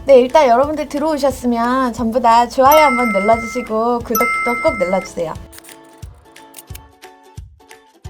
네, 일단 여러분들 들어오셨으면 전부 다 좋아요 한번 눌러주시고 구독도 꼭 눌러주세요.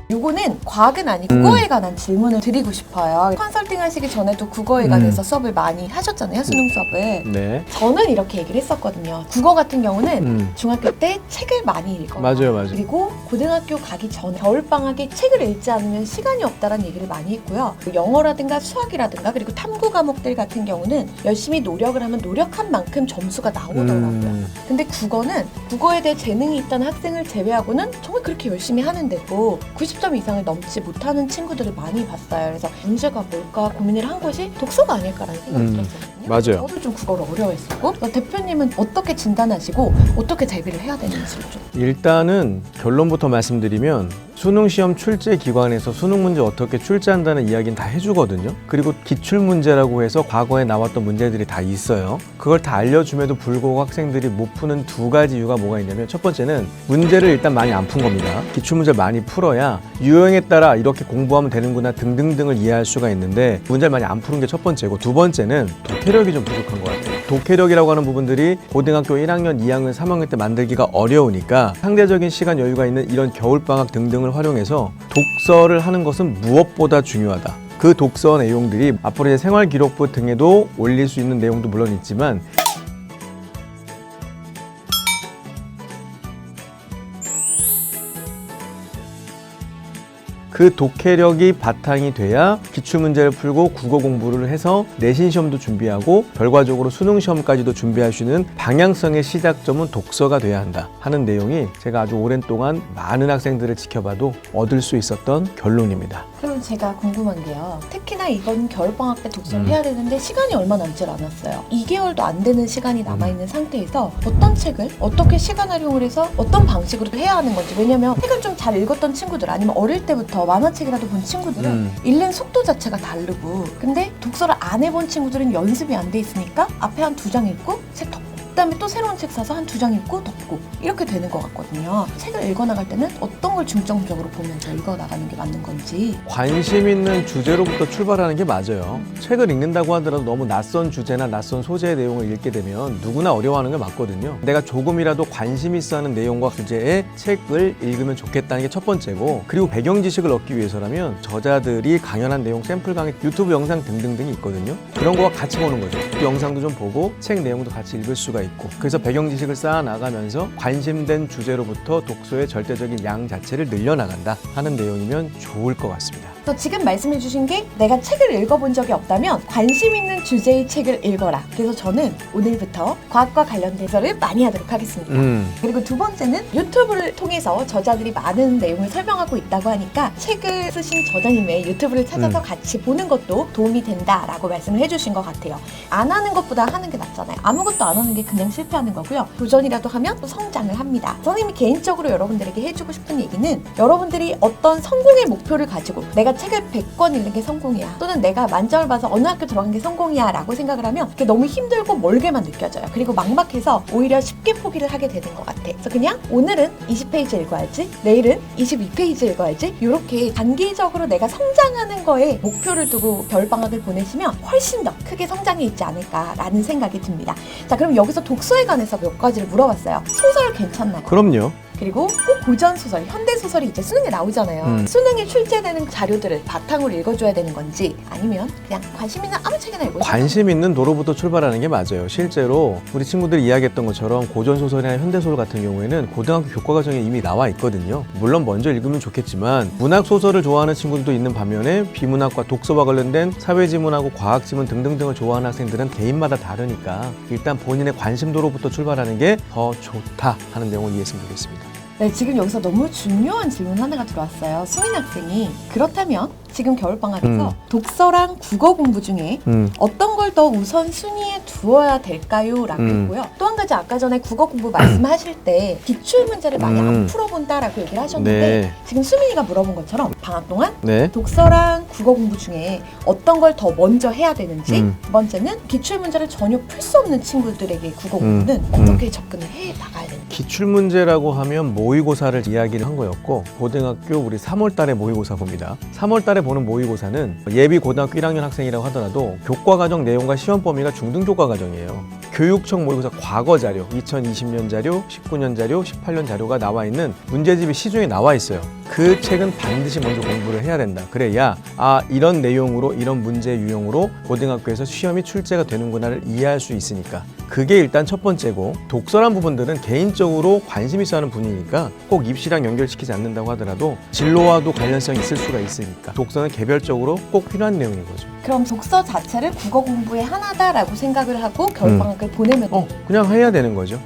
요거는 과학은 아니고 국어에 관한 질문을 드리고 싶어요. 컨설팅 하시기 전에도 국어에 관해서 수업을 많이 하셨잖아요, 수능 수업을. 네. 저는 이렇게 얘기를 했었거든요. 국어 같은 경우는 중학교 때 책을 많이 읽어요. 맞아요. 그리고 고등학교 가기 전 겨울방학에 책을 읽지 않으면 시간이 없다라는 얘기를 많이 했고요. 영어라든가 수학이라든가 그리고 탐구 과목들 같은 경우는 열심히 노력을 하면 노력한 만큼 점수가 나오더라고요. 근데 국어는 국어에 대해 재능이 있다는 학생을 제외하고는 정말 그렇게 열심히 하는데도 90점 이상을 넘지 못하는 친구들을 많이 봤어요. 그래서 문제가 뭘까 고민을 한 것이 독서가 아닐까라는 생각이 들었거든요. 맞아요. 저도 좀 국어를 어려워했었고 대표님은 어떻게 진단하시고 어떻게 대비를 해야 되는지를 좀. 일단은 결론부터 말씀드리면 수능시험 출제기관에서 수능 문제 어떻게 출제한다는 이야기는 다 해주거든요. 그리고 기출문제라고 해서 과거에 나왔던 문제들이 다 있어요. 그걸 다 알려줌에도 불구하고 학생들이 못 푸는 두 가지 이유가 뭐가 있냐면 첫 번째는 문제를 일단 많이 안 푼 겁니다. 기출문제를 많이 풀어야 유형에 따라 이렇게 공부하면 되는구나 등등등을 이해할 수가 있는데 문제를 많이 안 푸는 게 첫 번째고 두 번째는 독해력이 좀 부족한 것 같아요. 독해력이라고 하는 부분들이 고등학교 1학년, 2학년, 3학년 때 만들기가 어려우니까 상대적인 시간 여유가 있는 이런 겨울방학 등등을 활용해서 독서를 하는 것은 무엇보다 중요하다. 그 독서 내용들이 앞으로 이제 생활기록부 등에도 올릴 수 있는 내용도 물론 있지만 그 독해력이 바탕이 돼야 기출문제를 풀고 국어 공부를 해서 내신 시험도 준비하고 결과적으로 수능 시험까지도 준비할 수 있는 방향성의 시작점은 독서가 돼야 한다 하는 내용이 제가 아주 오랜 동안 많은 학생들을 지켜봐도 얻을 수 있었던 결론입니다. 그럼 제가 궁금한 게요. 특히나 이번 겨울방학 때 독서를 해야 되는데 시간이 얼마 남지 않았어요. 2개월도 안 되는 시간이 남아있는 상태에서 어떤 책을 어떻게 시간 활용을 해서 어떤 방식으로 해야 하는 건지. 왜냐면 책을 좀 잘 읽었던 친구들 아니면 어릴 때부터 만화책이라도 본 친구들은 읽는 속도 자체가 다르고 근데 독서를 안 해본 친구들은 연습이 안 돼 있으니까 앞에 한 2장 읽고 책 덮고 그다음에 또 새로운 책 사서 한 2장 읽고 덮고 이렇게 되는 것 같거든요. 책을 읽어나갈 때는 어떤 걸 중점적으로 보면서 읽어나가는 게 맞는 건지. 관심 있는 주제로부터 출발하는 게 맞아요. 책을 읽는다고 하더라도 너무 낯선 주제나 낯선 소재의 내용을 읽게 되면 누구나 어려워하는 게 맞거든요. 내가 조금이라도 관심 있어 하는 내용과 주제의 책을 읽으면 좋겠다는 게 첫 번째고 그리고 배경 지식을 얻기 위해서라면 저자들이 강연한 내용, 샘플 강의, 유튜브 영상 등등등이 있거든요. 그런 거와 같이 보는 거죠. 그 영상도 좀 보고 책 내용도 같이 읽을 수가 있고 그래서 배경 지식을 쌓아 나가면서 관심된 주제로부터 독서의 절대적인 양 자체를 늘려나간다 하는 내용이면 좋을 것 같습니다. 그래서 지금 말씀해 주신 게 내가 책을 읽어본 적이 없다면 관심 있는 주제의 책을 읽어라. 그래서 저는 오늘부터 과학과 관련돼서를 많이 하도록 하겠습니다. 그리고 두 번째는 유튜브를 통해서 저자들이 많은 내용을 설명하고 있다고 하니까 책을 쓰신 저자님의 유튜브를 찾아서 같이 보는 것도 도움이 된다라고 말씀을 해주신 것 같아요. 안 하는 것보다 하는 게 낫잖아요. 아무것도 안 하는 게 그냥 실패하는 거고요. 도전이라도 하면 또 성장을 합니다. 선생님이 개인적으로 여러분들에게 해주고 싶은 얘기는 여러분들이 어떤 성공의 목표를 가지고 내가 책을 100권 읽는 게 성공이야 또는 내가 만점을 봐서 어느 학교 들어간 게 성공이야 라고 생각을 하면 그게 너무 힘들고 멀게만 느껴져요. 그리고 막막해서 오히려 쉽게 포기를 하게 되는 것 같아. 그래서 그냥 오늘은 20페이지 읽어야지 내일은 22페이지 읽어야지 이렇게 단기적으로 내가 성장하는 거에 목표를 두고 겨울방학을 보내시면 훨씬 더 크게 성장이 있지 않을까라는 생각이 듭니다. 자, 그럼 여기서 독서에 관해서 몇 가지를 물어봤어요. 소설 괜찮나요? 그럼요. 그리고 꼭 고전소설, 현대소설이 이제 수능에 나오잖아요. 수능에 출제되는 자료들을 바탕으로 읽어줘야 되는 건지 아니면 그냥 관심 있는 아무 책이나 읽어줘야 관심 있는 도로부터 출발하는 게 맞아요. 실제로 우리 친구들이 이야기했던 것처럼 고전소설이나 현대소설 같은 경우에는 고등학교 교과과정에 이미 나와 있거든요. 물론 먼저 읽으면 좋겠지만 문학소설을 좋아하는 친구들도 있는 반면에 비문학과 독서와 관련된 사회지문하고 과학지문 등등등을 좋아하는 학생들은 개인마다 다르니까 일단 본인의 관심도로부터 출발하는 게 더 좋다 하는 내용을 이해했으면 좋겠습니다. 네, 지금 여기서 너무 중요한 질문 하나가 들어왔어요. 수민 학생이 그렇다면 지금 겨울방학에서 독서랑 국어 공부 중에 어떤 걸 더 우선순위에 두어야 될까요? 라고 했고요. 또 한 가지 아까 전에 국어 공부 말씀하실 때 기출문제를 많이 안 풀어본다라고 얘기를 하셨는데 네. 지금 수민이가 물어본 것처럼 방학 동안 네. 독서랑 국어 공부 중에 어떤 걸 더 먼저 해야 되는지 두 번째는 기출문제를 전혀 풀 수 없는 친구들에게 국어 공부는 어떻게 접근을 해 나가야 되는지. 기출문제라고 하면 모의고사를 이야기를 한 거였고 고등학교 우리 3월 달에 모의고사 봅니다. 3월 달에 달에 보는 모의고사는 예비 고등학교 1학년 학생이라고 하더라도 교과과정 내용과 시험 범위가 중등교과과정이에요. 교육청 모의고사 과거 자료, 2020년 자료, 19년 자료, 18년 자료가 나와 있는 문제집이 시중에 나와 있어요. 그 책은 반드시 먼저 공부를 해야 된다. 그래야 이런 내용으로 이런 문제 유형으로 고등학교에서 시험이 출제가 되는구나를 이해할 수 있으니까 그게 일단 첫 번째고, 독서란 부분들은 개인적으로 관심 있어 하는 분이니까 꼭 입시랑 연결시키지 않는다고 하더라도 진로와도 관련성이 있을 수가 있으니까 독서는 개별적으로 꼭 필요한 내용인 거죠. 그럼 독서 자체를 국어 공부의 하나다라고 생각을 하고 겨울방학을 보내면 그냥 해야 되는 거죠.